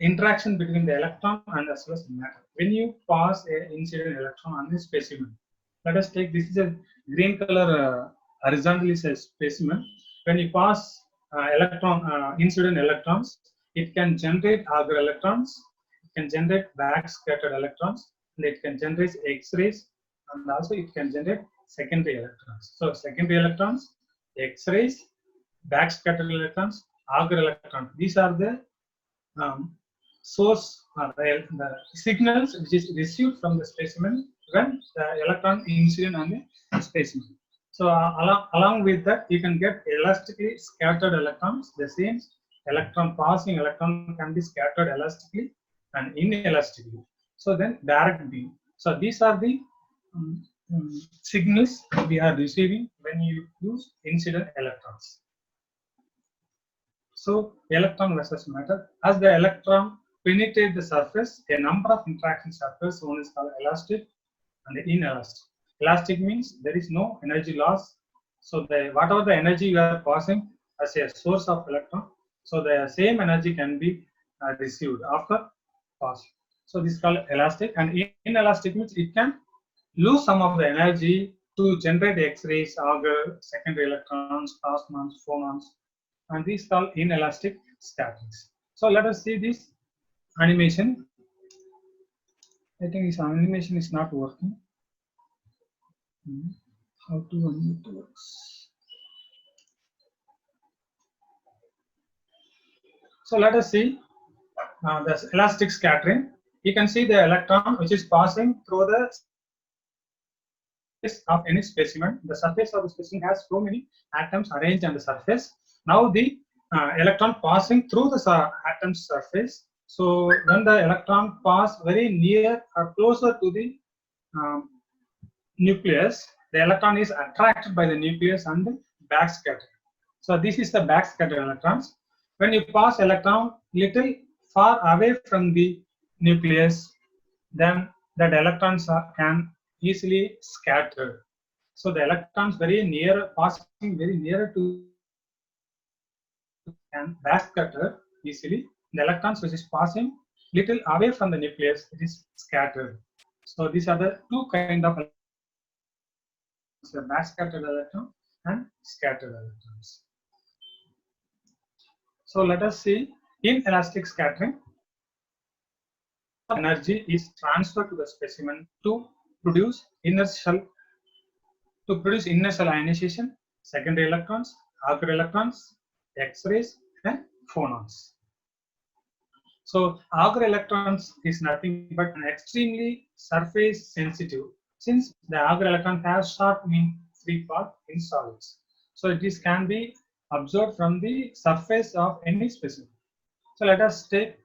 interaction between the electron and as well as matter. When you pass an incident electron on the specimen, let us take this is a green color horizontally specimen. When you pass incident electrons, it can generate Auger electrons, it can generate back scattered electrons, and it can generate X-rays, and also it can generate secondary electrons. So secondary electrons, X-rays, back scattered electrons, Auger electrons. These are the source the signals which is received from the specimen when the electron incident on the specimen. So along with that, you can get elastically scattered electrons. The same passing electron can be scattered elastically and inelastically. So then direct beam. So these are the signals we are receiving when you use incident electrons. So electron versus matter. As the electron penetrate the surface, a number of interactions occurs. One is called elastic and inelastic. Elastic means there is no energy loss. So whatever the energy you are passing as a source of electron, so the same energy can be received after passing. So this is called elastic, and inelastic means it can lose some of the energy to generate X-rays, Auger, secondary electrons, plasmons, phonons, and these called inelastic scatterings. So let us see this animation. I think this animation is not working. How to unmute works? So let us see the elastic scattering. You can see the electron which is passing through the surface of any specimen. The surface of the specimen has so many atoms arranged on the surface. Now the electron passing through the atom surface. So when the electron pass very near or closer to the nucleus, the electron is attracted by the nucleus and backscattered. So this is the backscattered electrons. When you pass electron little far away from the nucleus, then that electrons can easily scatter. So the electrons very near, passing very near to can backscatter easily. The electrons which is passing little away from the nucleus, it is scattered. So these are the two kind of backscattered electron and scattered electrons. So let us see inelastic scattering. Energy is transferred to the specimen to produce inertial ionization, secondary electrons, Auger electrons, X-rays, and phonons. So Auger electrons is nothing but an extremely surface sensitive, since the Auger electron has short mean free path in solids. So this can be observed from the surface of any specimen. So let us take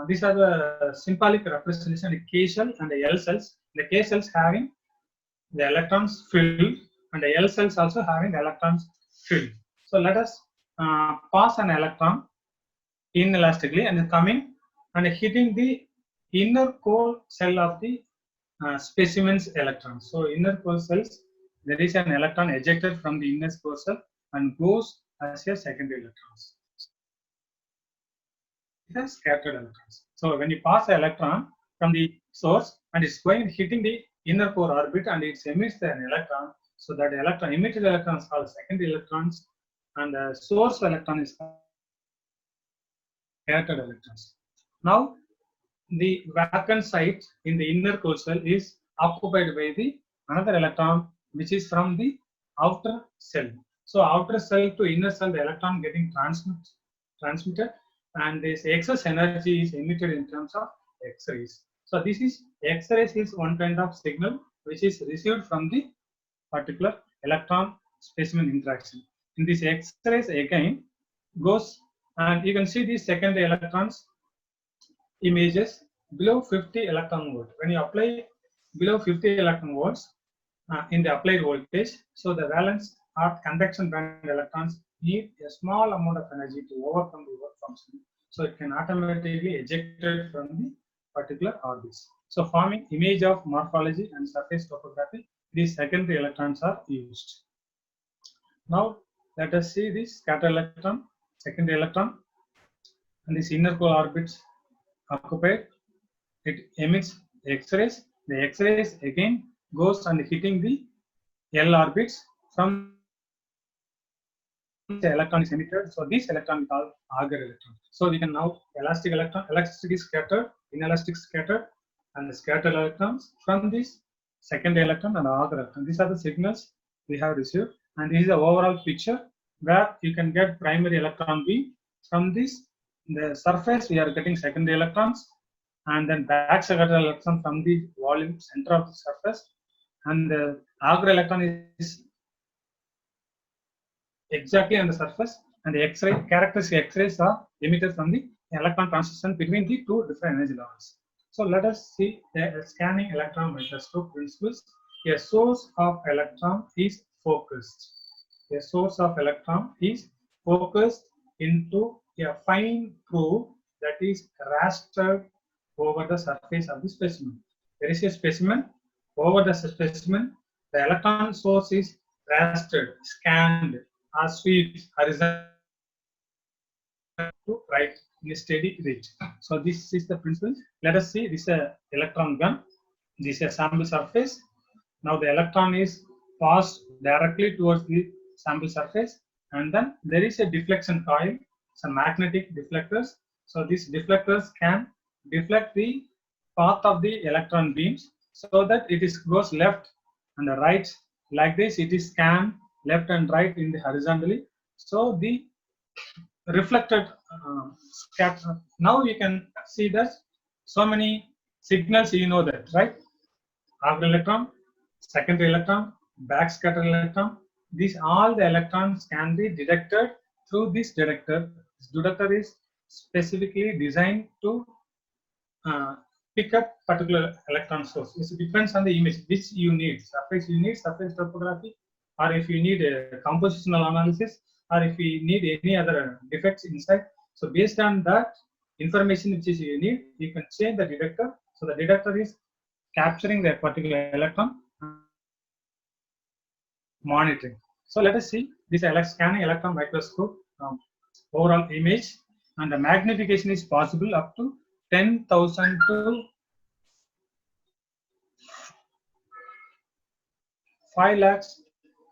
these are the symbolic representation of the K shell and the L cells. The K cells having the electrons filled, and the L cells also having electrons filled. So let us pass an electron inelastically and coming and hitting the inner core cell of the specimen's electrons. So inner core cells, there is an electron ejected from the inner core cell and goes as a secondary electrons. It has scattered electrons. So when you pass an electron from the source and it's going hitting the inner core orbit and it emits an electron, so that electron emitted electrons are called secondary electrons, and the source electron is scattered electrons. Now the vacant site in the inner core cell is occupied by the another electron which is from the outer cell. So outer cell to inner cell, the electron getting transmitted, and this excess energy is emitted in terms of X-rays. So this is X-rays is one kind of signal which is received from the particular electron specimen interaction. In this X-rays again goes, and you can see these secondary electrons images below 50 electron volt. When you apply below 50 electron volts in the applied voltage, so the valence or conduction band electrons need a small amount of energy to overcome the work function. So it can automatically ejected from the particular orbits. So forming image of morphology and surface topography, these secondary electrons are used. Now let us see this scatter electron, secondary electron, and this inner core orbits occupied. It emits X-rays. The X-rays again goes and hitting the L orbits. From the electron is emitted. So this electron is called Auger electron. So we can now elastic electron, elastic is scattered, inelastic scattered, and the scattered electrons from this secondary electron and Auger electron. These are the signals we have received, and this is the overall picture where you can get primary electron beam. From this, the surface we are getting secondary electrons, and then back scattered electron from the volume center of the surface, and the Auger electron is exactly on the surface, and the X-ray characteristic X-rays are emitted from the electron transition between the two different energy levels. So let us see the scanning electron microscope principles. A source of electron is focused. A source of electron is focused into a fine probe that is rastered over the surface of the specimen. There is a specimen. Over the specimen, the electron source is rastered, scanned, or swept horizontally to right in a steady ridge. So this is the principle. Let us see. This is a electron gun. This is a sample surface. Now the electron is passed directly towards the sample surface, and then there is a deflection coil, some magnetic deflectors. So these deflectors can deflect the path of the electron beams so that it is goes left and right. Like this, it is scanned left and right in the horizontally. So the reflected scatter. Now you can see that so many signals, you know that, right? Auger electron, secondary electron, backscatter electron. These all the electrons can be detected through this detector. This detector is specifically designed to pick up particular electron source. It depends on the image which you need. Surface you need surface topography, or if you need a compositional analysis, or if you need any other defects inside. So based on that information which is you need, you can change the detector. So the detector is capturing that particular electron, monitoring. So let us see this scanning electron microscope overall image, and the magnification is possible up to 10,000 to 5 lakhs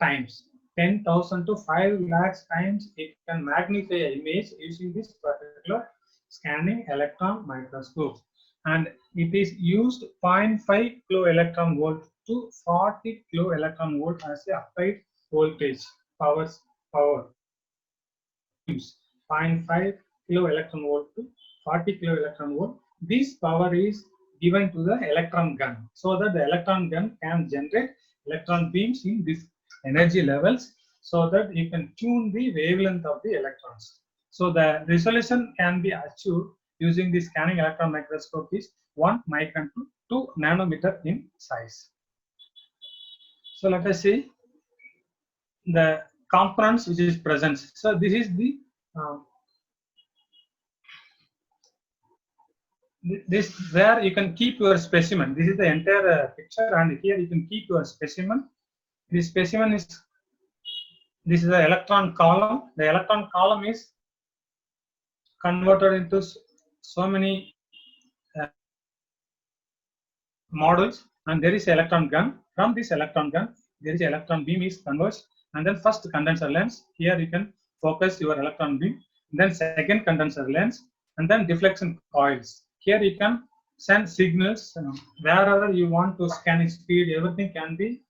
times. 10,000 to 5 lakhs times it can magnify an image using this particular scanning electron microscope, and it is used 0.5 kilo electron volt to 40 kilo electron volt as a applied voltage power 0.5 kilo electron volt to 40 kilo electron volt. This power is given to the electron gun so that the electron gun can generate electron beams in this energy levels, so that you can tune the wavelength of the electrons. So the resolution can be achieved using the scanning electron microscope is 1 micron to 2 nanometer in size. So let us see the components which is present. So this is the this where you can keep your specimen. This is the entire picture, and here you can keep your specimen. This specimen is, this is the electron column. The electron column is converted into so many modules, and there is electron gun. From this electron gun, there is electron beam is converged, and then first condenser lens. Here you can focus your electron beam. Then second condenser lens, and then deflection coils. Here you can send signals wherever you want to scanning speed. Everything can be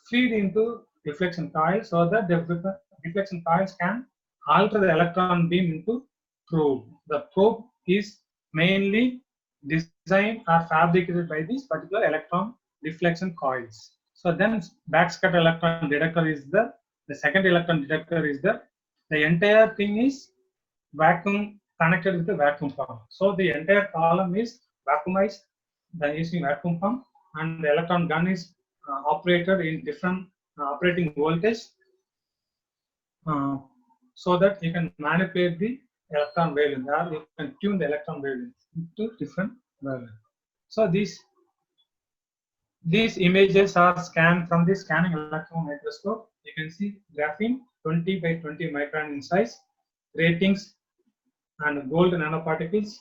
feed into deflection coil, so that the deflection coils can alter the electron beam into probe. The probe is mainly designed or fabricated by these particular electron deflection coils. So then backscatter electron detector is there. The second electron detector is there. The entire thing is vacuum connected with the vacuum pump. So the entire column is vacuumized by using vacuum pump, and the electron gun is operated in different operating voltage, so that you can manipulate the electron wavelength, or you can tune the electron wavelength into different wavelength. So these images are scanned from the scanning electron microscope. You can see graphene 20 by 20 micron in size, ratings and gold nanoparticles,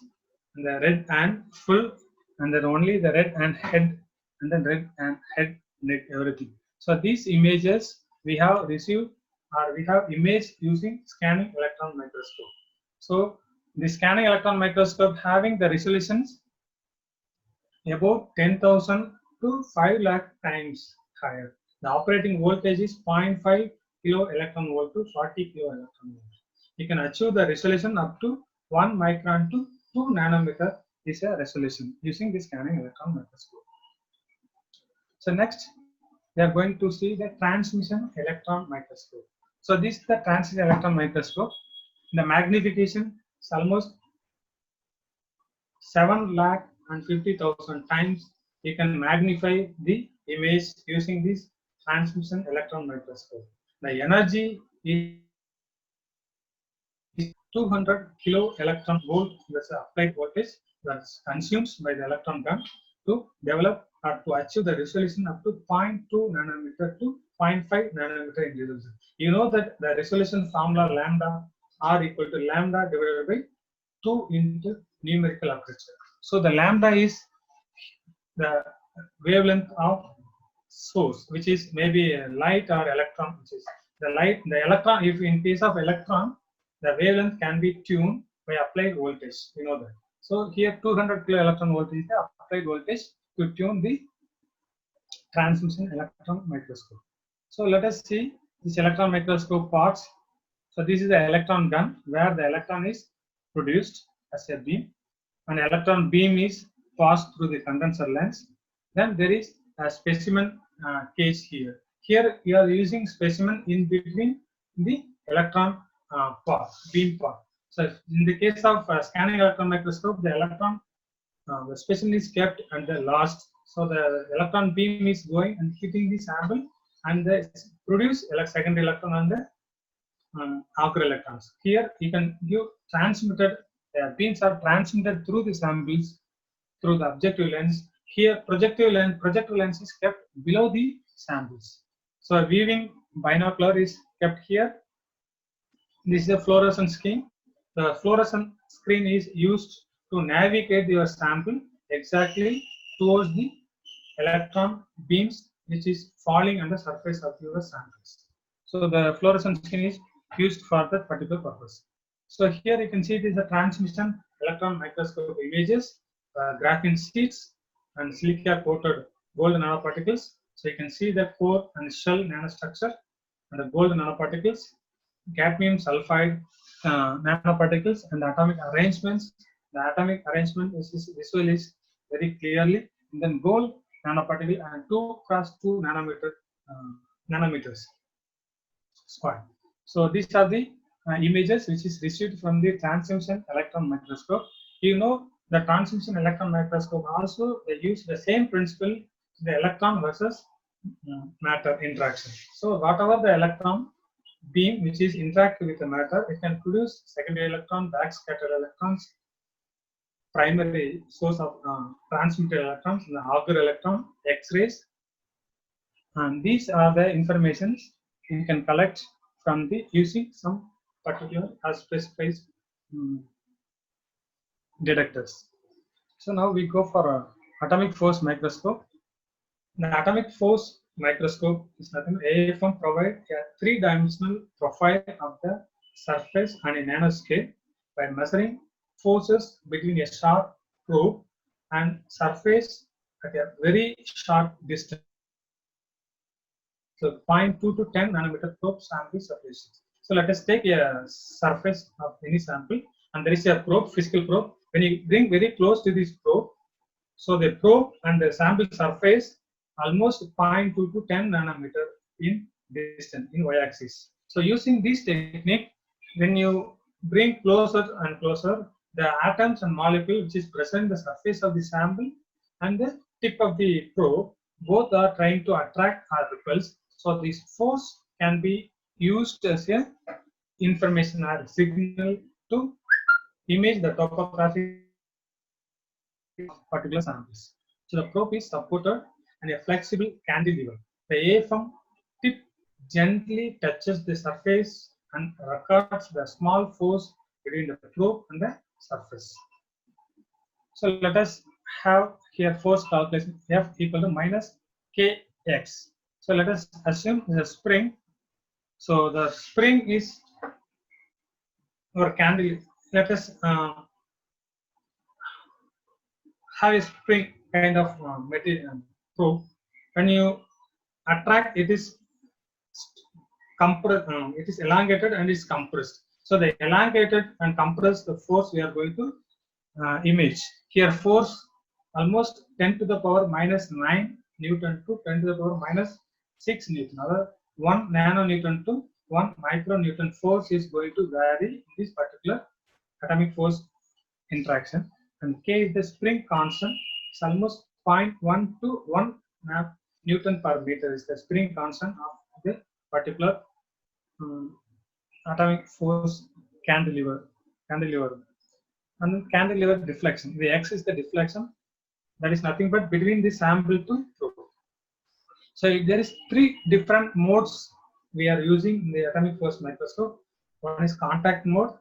and the red and full, and then only the red and head, and then red and head, neck, everything. So these images we have received, or we have imaged using scanning electron microscope. So the scanning electron microscope having the resolutions about 10,000 to 5 lakh times higher. The operating voltage is 0.5 kilo electron volt to 40 kilo electron volt. You can achieve the resolution up to 1 micron to 2 nanometer is a resolution using the scanning electron microscope. So next, we are going to see the transmission electron microscope. So this is the transmission electron microscope. The magnification is almost 7,50,000 times. You can magnify the image using this transmission electron microscope. The energy is 200 kilo electron volt. That's the applied voltage that's consumed by the electron gun to develop or to achieve the resolution up to 0.2 nanometer to 0.5 nanometer in resolution. You know that the resolution formula lambda R equal to lambda divided by 2 into numerical aperture. So the lambda is the wavelength of source, which is maybe a light or electron, which is the light. The electron, if in case of electron, the wavelength can be tuned by applied voltage. You know that. So here 200 kilo electron volt is the applied voltage to tune the transmission electron microscope. So let us see this electron microscope parts. So this is the electron gun where the electron is produced as a beam. An electron beam is passed through the condenser lens. Then there is a specimen cage here. Here you are using specimen in between the electron part, beam part. So in the case of scanning electron microscope, the electron, the specimen is kept at the last. So the electron beam is going and hitting the sample, and the produce secondary electron on the auger electrons. Here you can give transmitted beams are transmitted through the samples through the objective lens. Here projective lens is kept below the samples. So a viewing binocular is kept here. This is a fluorescent screen. The fluorescent screen is used to navigate your sample exactly towards the electron beams which is falling on the surface of your samples. So the fluorescent screen is used for that particular purpose. So here you can see it is a transmission electron microscope images, graphene sheets, and silica coated gold nanoparticles. So you can see the core and shell nanostructure and the gold nanoparticles, cadmium sulfide nanoparticles, and the atomic arrangements. The atomic arrangement is visualized very clearly. And then gold nanoparticle and 2 cross 2 nanometers square. So these are the images which is received from the transmission electron microscope. You know the transmission electron microscope also they use the same principle, the electron versus matter interaction. So whatever the electron beam which is interact with the matter, it can produce secondary electron, backscattered electrons, primary source of transmitted electrons, and the Auger electron, X-rays, and these are the informations you can collect from the using some particular as specified detectors. So now we go for a atomic force microscope. The atomic force microscope is nothing. AFM provides a three-dimensional profile of the surface on a nanoscale by measuring forces between a sharp probe and surface at a very short distance. So 0.2 to 10 nanometer probe sample sufficient. So let us take a surface of any sample, and there is a probe, physical probe. When you bring very close to this probe, so the probe and the sample surface almost 0.2 to 10 nanometer in distance in y-axis. So using this technique, when you bring closer and closer, the atoms and molecule which is present in the surface of the sample and the tip of the probe, both are trying to attract or repulse. So this force can be used as a information or signal to image the topographic particular samples. So the probe is supported and a flexible cantilever. The AFM tip gently touches the surface and records the small force between the probe and the surface. So let us have here force calculation F equal to minus Kx. So let us assume the spring. So the spring is our candle. Let us have a spring kind of material probe. When you attract, it is compressed, it is elongated and is compressed. So the elongated and compressed the force we are going to image. Here force almost 10 to the power minus 9 Newton to 10 to the power minus 6 Newton. Another 1 nanonewton to 1 micronewton force is going to vary in this particular atomic force interaction. And K is the spring constant. It's almost 0.1 to 1 Newton per meter is the spring constant of the particular atomic force cantilever. And then cantilever deflection. The X is the deflection. That is nothing but between the sample to probe. So there is three different modes we are using in the atomic force microscope. One is contact mode,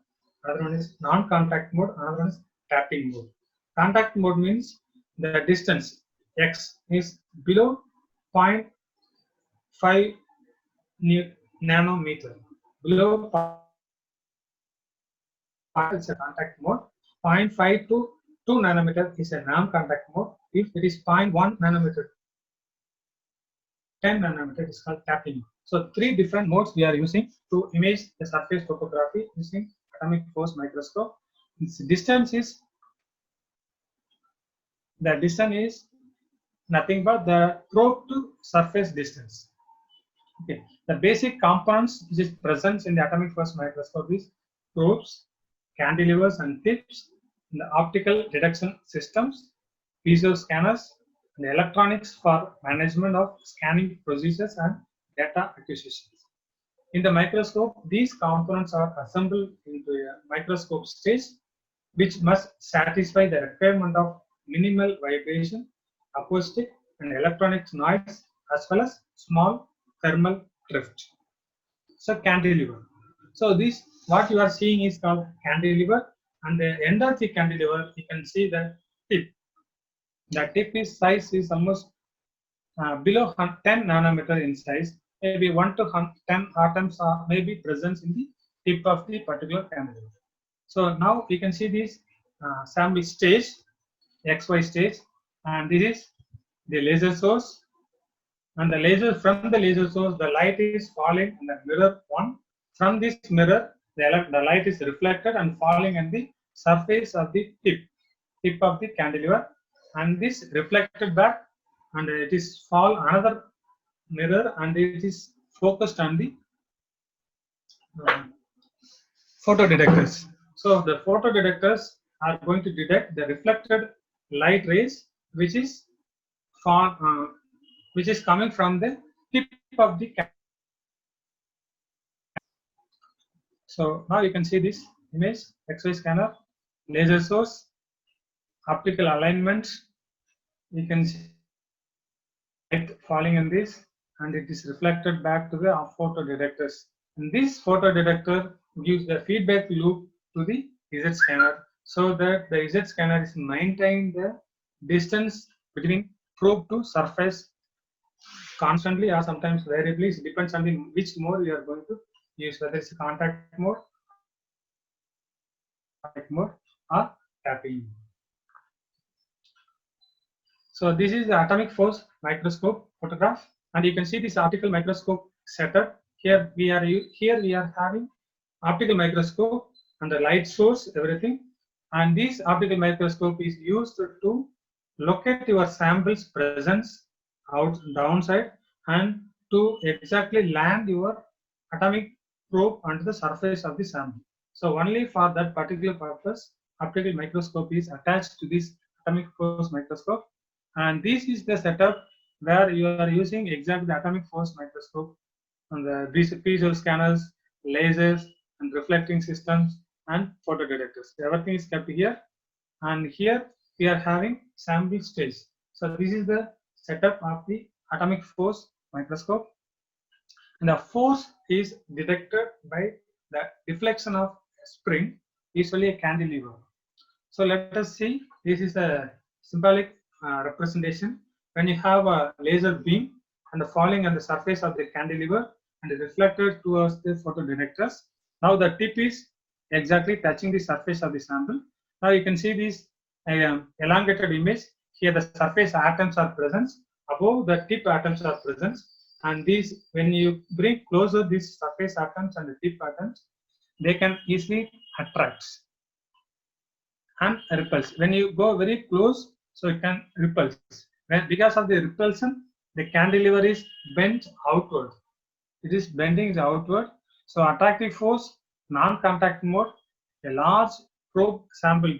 another one is non-contact mode, another one is tapping mode. Contact mode means the distance X is below 0.5 nanometer. Below it's a contact mode. 0.5 to 2 nanometer is a non-contact mode. If it is 0.1 nanometer, 10 nanometer is called tapping. So three different modes we are using to image the surface topography using atomic force microscope. Its distance is nothing but the probe to surface distance. Okay. The basic components which is present in the atomic force microscope is probes, cantilevers and tips, and the optical detection systems, piezo scanners, and the electronics for management of scanning procedures and data acquisitions. In the microscope, these components are assembled into a microscope stage, which must satisfy the requirement of minimal vibration, acoustic, and electronic noise, as well as small thermal drift. So cantilever. So this what you are seeing is called cantilever, and the end of the cantilever you can see the tip. The tip is size is almost below 10 nanometer in size. Maybe 1 to 10 atoms are maybe present in the tip of the particular cantilever. So now you can see this sample stage, XY stage, and this is the laser source. And the laser from the laser source, the light is falling in the mirror one. From this mirror, the light is reflected and falling on the surface of the tip of the cantilever, and this reflected back, and it is fall another mirror, and it is focused on the photodetectors. So the photodetectors are going to detect the reflected light rays which is which is coming from the tip of the camera. So now you can see this image, X-ray scanner, laser source, optical alignment. You can see light falling in this, and it is reflected back to the photo detectors. And this photo detector gives the feedback loop to the Z scanner, so that the Z scanner is maintaining the distance between probe to surface constantly or sometimes variably. It depends on which mode you are going to use, whether it's contact mode or tapping. So this is the atomic force microscope photograph, and you can see this optical microscope setup. Here we are having optical microscope and the light source, everything. And this optical microscope is used to locate your sample's presence downside and to exactly land your atomic probe onto the surface of the sample. So only for that particular purpose, optical microscope is attached to this atomic force microscope. And this is the setup where you are using exactly the atomic force microscope and the piezo scanners, lasers, and reflecting systems and photo detectors. Everything is kept here, and here we are having sample stage. So this is the setup of the atomic force microscope, and the force is detected by the deflection of a spring, usually a cantilever. So let us see, this is a symbolic representation. When you have a laser beam and falling on the surface of the cantilever and reflected towards the photodetectors, now the tip is exactly touching the surface of the sample. Now you can see this elongated image. Here the surface atoms are present, above the tip atoms are present, and these, when you bring closer these surface atoms and the tip atoms, they can easily attract and repulse. When you go very close, so it can repulse. Because of the repulsion, the cantilever is bent outward. It is bending outward. So attractive force, non-contact mode, a large probe sample